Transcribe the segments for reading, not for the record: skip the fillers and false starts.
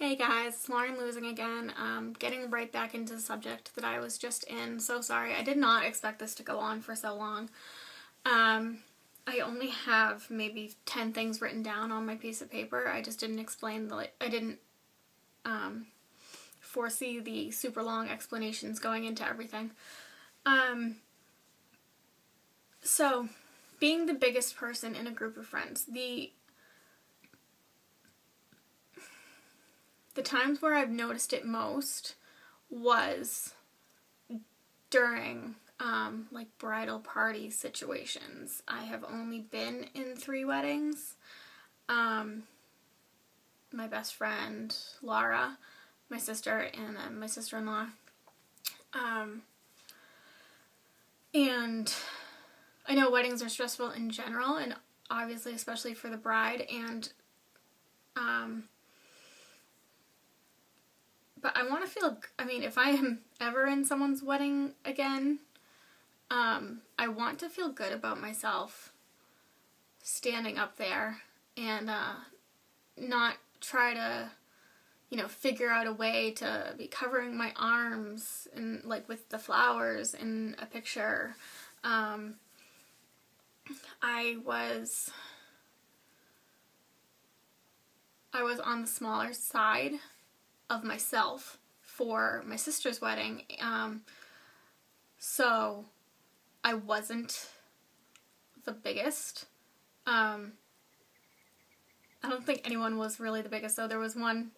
Hey guys, it's Lauren Losing again. Getting right back into the subject that I was just in. So sorry, I did not expect this to go on for so long. I only have maybe 10 things written down on my piece of paper. I just didn't I didn't foresee the super long explanations going into everything. So, being the biggest person in a group of friends, the times where I've noticed it most was during like bridal party situations. I have only been in 3 weddings. My best friend Laura, my sister, and then my sister-in-law. And I know weddings are stressful in general, and obviously especially for the bride, and but I want to feel, if I am ever in someone's wedding again, I want to feel good about myself standing up there and not try to, figure out a way to be covering my arms and like with the flowers in a picture. I was on the smaller side of myself for my sister's wedding, so I wasn't the biggest. I don't think anyone was really the biggest, though. There was one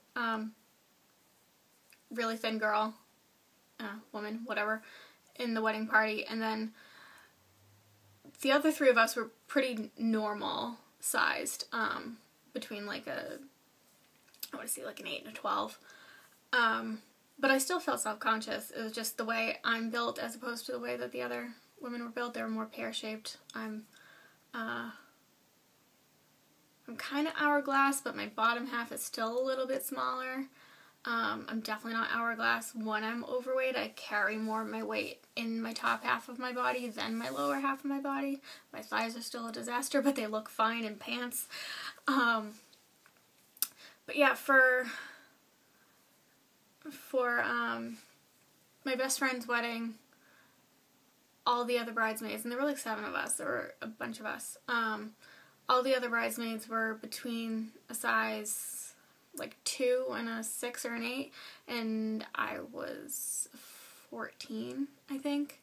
really thin girl, woman, whatever, in the wedding party, and then the other 3 of us were pretty normal sized, between like an 8 and a 12. But I still felt self-conscious. It was just the way I'm built as opposed to the way that the other women were built. They were more pear-shaped. I'm kind of hourglass, but my bottom half is still a little bit smaller. I'm definitely not hourglass. When I'm overweight, I carry more of my weight in my top half of my body than my lower half of my body. My thighs are still a disaster, but they look fine in pants. But yeah, for my best friend's wedding, all the other bridesmaids, and there were like 7 of us, there were a bunch of us, all the other bridesmaids were between a size like 2 and a 6 or an 8, and I was 14, I think.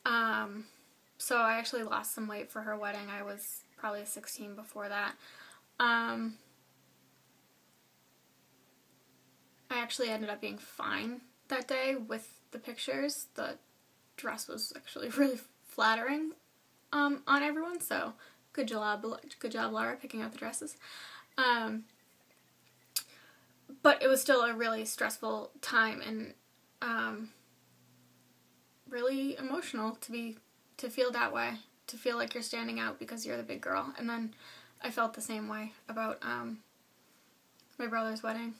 So I actually lost some weight for her wedding. I was probably 16 before that. I actually ended up being fine that day with the pictures. The dress was actually really flattering on everyone, so good job Laura, picking out the dresses. But it was still a really stressful time, and really emotional to feel that way, to feel like you're standing out because you're the big girl. And then I felt the same way about my brother's wedding.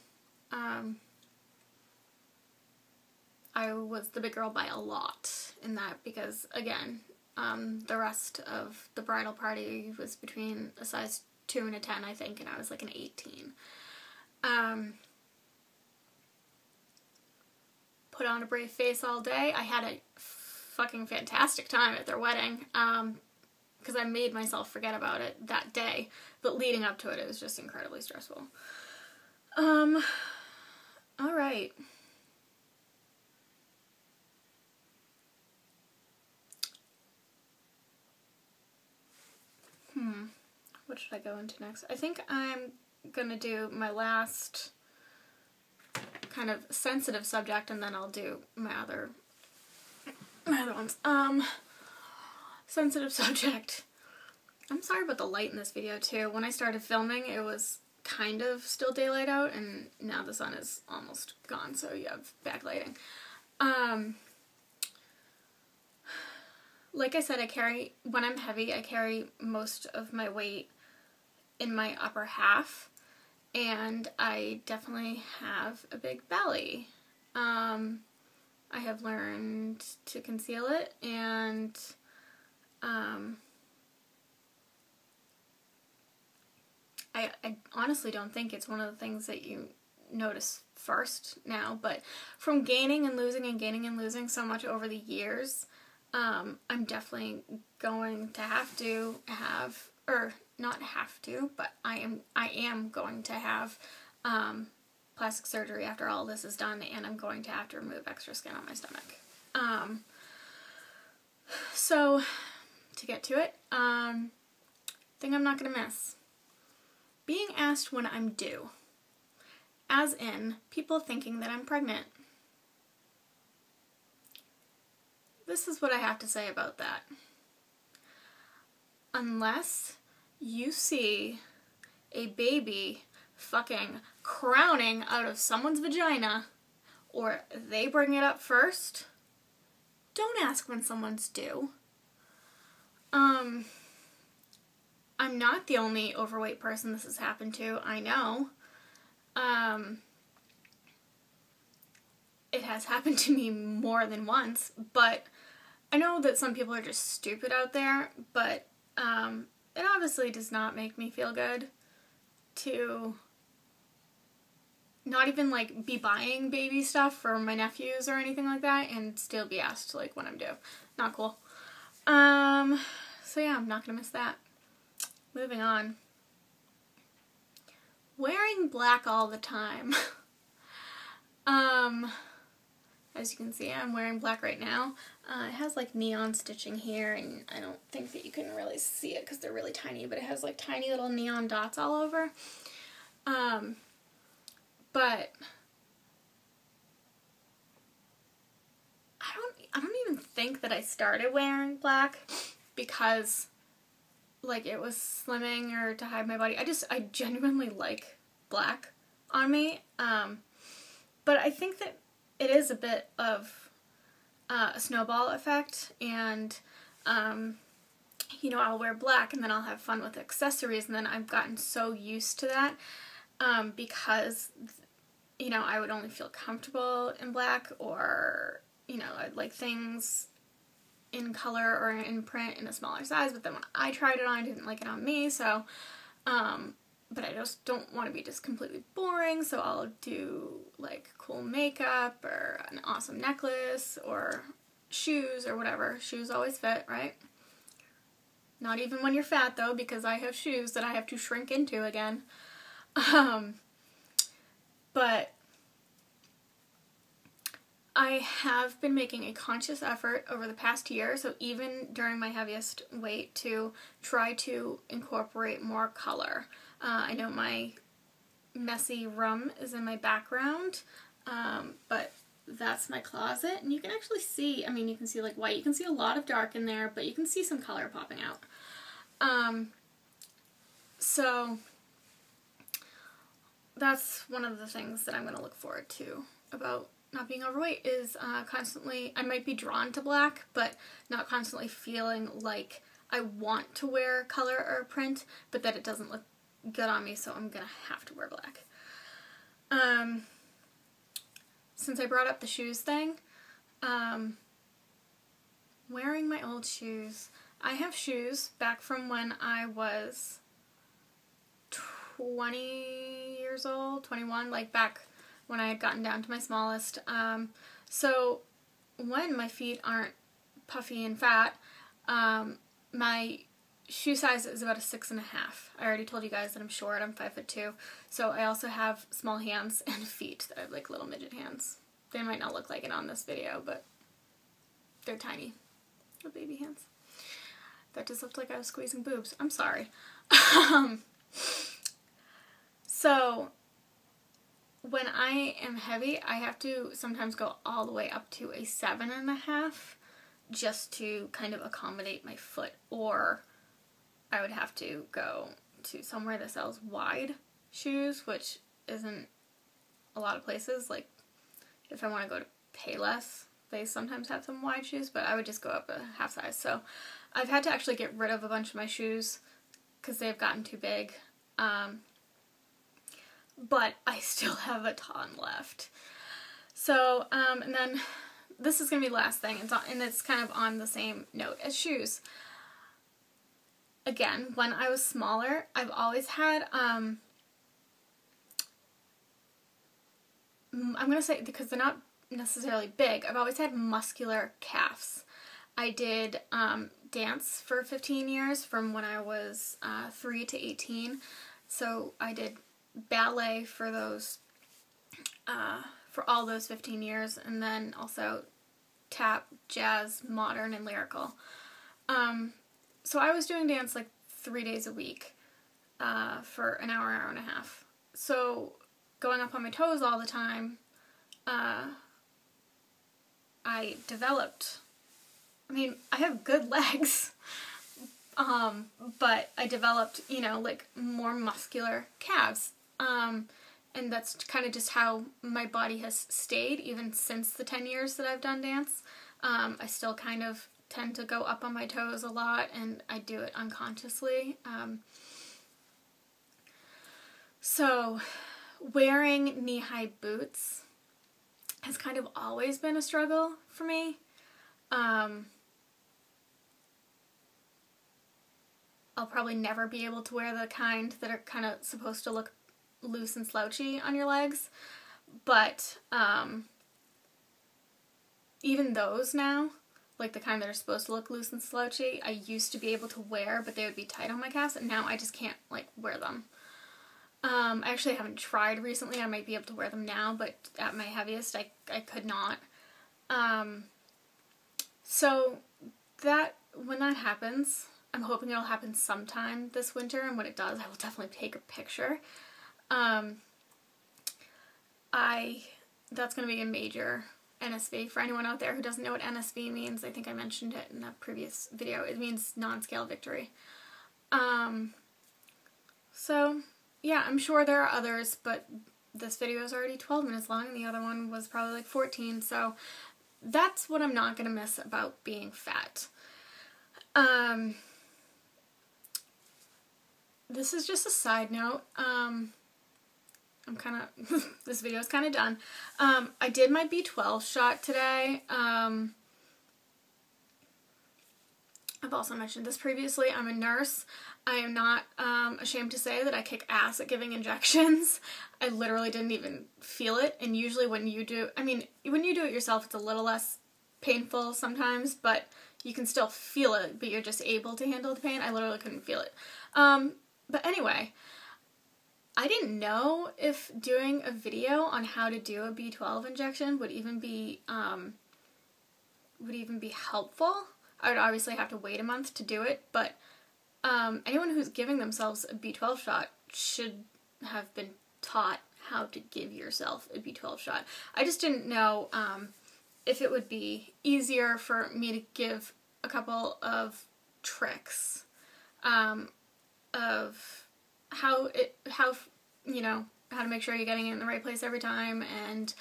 I was the big girl by a lot in that because, again, the rest of the bridal party was between a size 2 and a 10, I think, and I was like an 18. Put on a brave face all day. I had a fucking fantastic time at their wedding, because I made myself forget about it that day, but leading up to it, it was just incredibly stressful. Alright. What should I go into next? I think I'm gonna do my last kind of sensitive subject, and then I'll do my other ones. Sensitive subject. I'm sorry about the light in this video too. When I started filming, it was kind of still daylight out, and now the sun is almost gone, so you have backlighting. Like I said, when I'm heavy, I carry most of my weight in my upper half, and I definitely have a big belly. I have learned to conceal it, and I honestly don't think it's one of the things that you notice first now, but from gaining and losing so much over the years, I'm definitely going to have to have, or not have to, but I am going to have plastic surgery after all this is done, and I'm going to have to remove extra skin on my stomach. So, to get to it, thing I'm not going to miss. Being asked when I'm due. As in, people thinking that I'm pregnant. This is what I have to say about that. Unless you see a baby fucking crowning out of someone's vagina, or they bring it up first, don't ask when someone's due. I'm not the only overweight person this has happened to, I know. It has happened to me more than once, but I know that some people are just stupid out there, but it obviously does not make me feel good to not even, like, be buying baby stuff for my nephews or anything like that and still be asked, like, when I'm due. Not cool. So yeah, I'm not gonna miss that. Moving on. Wearing black all the time. As you can see, I'm wearing black right now. It has like neon stitching here, and I don't think that you can really see it because they're really tiny, but it has like tiny little neon dots all over. But I don't even think that I started wearing black because like it was slimming or to hide my body. I genuinely like black on me. But I think that it is a bit of a snowball effect, and you know, I'll wear black and then I'll have fun with accessories, and then I've gotten so used to that because, you know, I would only feel comfortable in black, or, you know, I'd like things in color or in print in a smaller size, but then when I tried it on, I didn't like it on me, so, but I just don't want to be just completely boring, so I'll do, like, cool makeup, or an awesome necklace, or shoes, or whatever. Shoes always fit, right? Not even when you're fat, though, because I have shoes that I have to shrink into again. But I have been making a conscious effort over the past year, so even during my heaviest weight, to try to incorporate more color. I know my messy room is in my background, but that's my closet, and you can actually see, I mean, you can see like white, you can see a lot of dark in there, but you can see some color popping out. So that's one of the things that I'm going to look forward to about not being overweight, is constantly, I might be drawn to black, but not constantly feeling like I want to wear color or print, but that it doesn't look good on me, so I'm going to have to wear black. Since I brought up the shoes thing, wearing my old shoes. I have shoes back from when I was 20 years old, 21, like back when I had gotten down to my smallest. So when my feet aren't puffy and fat, my shoe size is about a 6.5. I already told you guys that I'm short, I'm 5'2", so I also have small hands and feet that have like little midget hands. They might not look like it on this video, but they're tiny. Little baby hands. That just looked like I was squeezing boobs. I'm sorry. So when I am heavy, I have to sometimes go all the way up to a 7.5 just to kind of accommodate my foot, or I would have to go to somewhere that sells wide shoes, which isn't a lot of places. Like, if I want to go to Payless, they sometimes have some wide shoes, but I would just go up a half size. So I've had to actually get rid of a bunch of my shoes because they've gotten too big. But I still have a ton left. So, and then this is going to be the last thing, and it's kind of on the same note as shoes. Again, when I was smaller, I've always had I'm going to say, because they're not necessarily big, I've always had muscular calves. I did dance for 15 years from when I was 3 to 18. So I did ballet for those, for all those 15 years, and then also tap, jazz, modern, and lyrical. So I was doing dance like 3 days a week for an hour, hour and a half. So going up on my toes all the time, I developed, I mean, I have good legs, but I developed, you know, like more muscular calves. And that's kind of just how my body has stayed even since the 10 years that I've done dance. I still kind of tend to go up on my toes a lot, and I do it unconsciously. So wearing knee-high boots has kind of always been a struggle for me. I'll probably never be able to wear the kind that are kind of supposed to look loose and slouchy on your legs, but even those now, like the kind that are supposed to look loose and slouchy, I used to be able to wear, but they would be tight on my calves, and now I just can't, like, wear them. I actually haven't tried recently. I might be able to wear them now, but at my heaviest, I could not. So that, when that happens, I'm hoping it'll happen sometime this winter, and when it does, I will definitely take a picture. That's going to be a major NSV. For anyone out there who doesn't know what NSV means, I think I mentioned it in a previous video. It means non-scale victory. So, yeah, I'm sure there are others, but this video is already 12 minutes long, and the other one was probably like 14, so that's what I'm not going to miss about being fat. This is just a side note. I'm kind of, this video is kind of done. I did my B12 shot today. I've also mentioned this previously. I'm a nurse. I am not ashamed to say that I kick ass at giving injections. I literally didn't even feel it, and usually when you do, I mean, when you do it yourself, it's a little less painful sometimes, but you can still feel it, but you're just able to handle the pain. I literally couldn't feel it. But anyway, I didn't know if doing a video on how to do a B12 injection would even be helpful. I would obviously have to wait a month to do it, but anyone who's giving themselves a B12 shot should have been taught how to give yourself a B12 shot. I just didn't know if it would be easier for me to give a couple of tricks of how you know, how to make sure you're getting it in the right place every time, and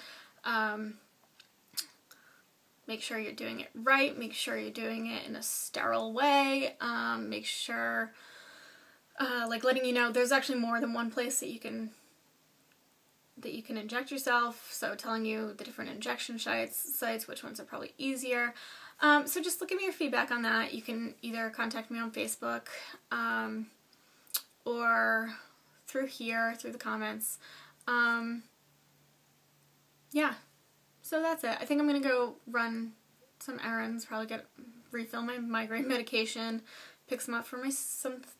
make sure you're doing it right, make sure you're doing it in a sterile way, make sure, like letting you know there's actually more than one place that you can inject yourself, so telling you the different injection sites, which ones are probably easier. So just give me your feedback on that. You can either contact me on Facebook, or through here, through the comments. Yeah, so that's it. I think I'm gonna go run some errands, probably refill my migraine medication, pick some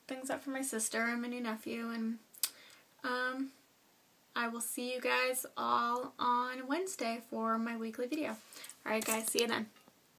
things up for my sister and my new nephew, and I will see you guys all on Wednesday for my weekly video. Alright guys, see you then.